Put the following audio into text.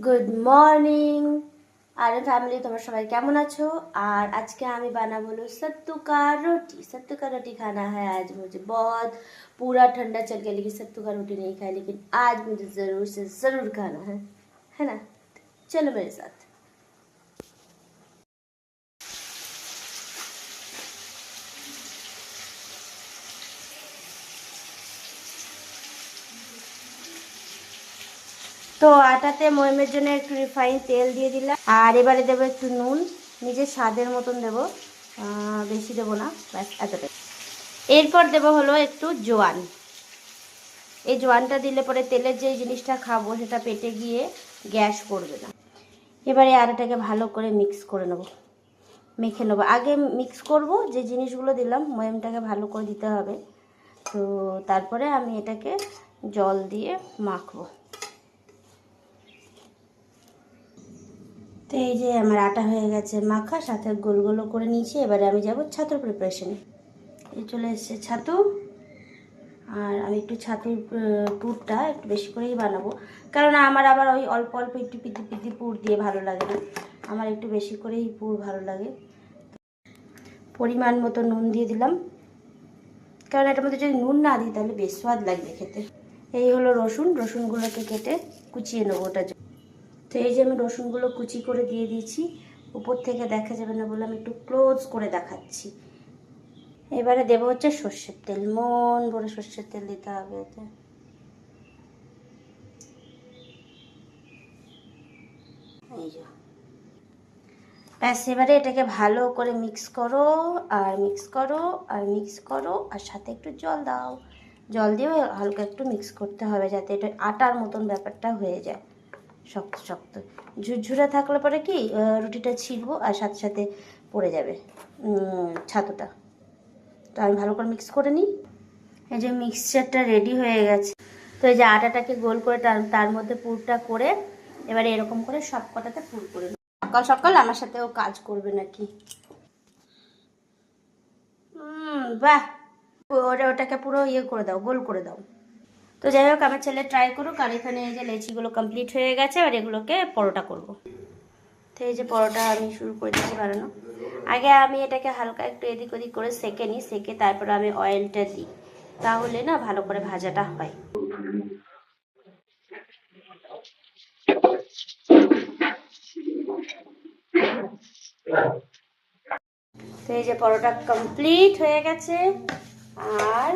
Good morning আর family তোমরা সবাই কেমন আছো। আর আজকে আমি বানাবো सत्तू का रोटी। सत्तू का रोटी खाना है आज मुझे बहुत। पूरा ठंडा चल गया लेकिन सत्तू का रोटी नहीं खाई, लेकिन आज मुझे ज़रूर से ज़रूर खाना है ना। चलो मेरे साथ। তো আটাতে ময়মের জন্য একটু রিফাইন তেল দিয়ে দিলাম, আর এবারে দেবো একটু নুন, নিজের স্বাদের মতন দেবো, বেশি দেবো না, ব্যাস এতটাই। এরপর দেবো হলো একটু জোয়ান। এই জোয়ানটা দিলে পরে তেলের যে জিনিসটা খাবো সেটা পেটে গিয়ে গ্যাস করবে না। এবারে আটাটাকে ভালো করে মিক্স করে নেবো, মেখে নেবো। আগে মিক্স করব, যে জিনিসগুলো দিলাম ময়মটাকে ভালো করে দিতে হবে। তো তারপরে আমি এটাকে জল দিয়ে মাখবো। তো এই যে আমার আটা হয়ে গেছে মাখা, সাথে গোল গোল করে নিয়েছি। এবারে আমি যাব ছাতুর প্রিপারেশনে। এই চলে এসছে ছাতু, আর আমি একটু ছাতুর পুরটা একটু বেশি করেই বানাবো, কারণ আমার আবার ওই অল্প অল্প একটু পিতি পিতি পুর দিয়ে ভালো লাগে না, আমার একটু বেশি করেই পুর ভালো লাগে। পরিমাণ মতো নুন দিয়ে দিলাম, কারণ এটার মধ্যে যদি নুন না দিই তাহলে বেশ স্বাদ লাগবে খেতে। এই হলো রসুন, রসুনগুলোকে কেটে কুচিয়ে নেবো ওটা। তো এই যে আমি রসুনগুলো কুচি করে দিয়ে দিয়েছি, উপর থেকে দেখা যাবে না বলে আমি একটু ক্লোজ করে দেখাচ্ছি। এবারে দেবো হচ্ছে সর্ষের তেল, মন ভরে সর্ষের তেল দিতে হবে এতে। এই যে ব্যাস, এবারে এটাকে ভালো করে মিক্স করো আর মিক্স করো আর মিক্স করো, আর সাথে একটু জল দাও। জল দিয়েও হালকা একটু মিক্স করতে হবে যাতে এটা আটার মতন ব্যাপারটা হয়ে যায়, শক্ত শক্ত। ঝুরঝুরে থাকলে পরে কি রুটিটা ছিঁড়বো আর সাথে সাথে পড়ে যাবে ছাতুটা। তো আমি ভালো করে মিক্স করে নিই। এই যে মিক্সচারটা রেডি হয়ে গেছে। তো এই যে আটাটাকে গোল করে তার মধ্যে পুরটা করে এবারে এরকম করে সব কটাতে পুর করে নেব। সকাল সকাল আমার সাথেও কাজ করবে নাকি। বাহ, ওটাকে পুরো ইয়ে করে দাও, গোল করে দাও। তো যাই হোক, আমার ছেলে ট্রাই করুক। আর এখানে এই যে লেচিগুলো কমপ্লিট হয়ে গেছে, আর এগুলোকে পরোটা করব। তো এই যে পরোটা আমি শুরু করে দিচ্ছি বানানো। আগে আমি এটাকে হালকা একটু এদিক ওদিক করে সেঁকে নিই, সেঁকে তারপরে আমি অয়েলটা দিই, তাহলে না ভালো করে ভাজাটা হয়। তো এই যে পরোটা কমপ্লিট হয়ে গেছে, আর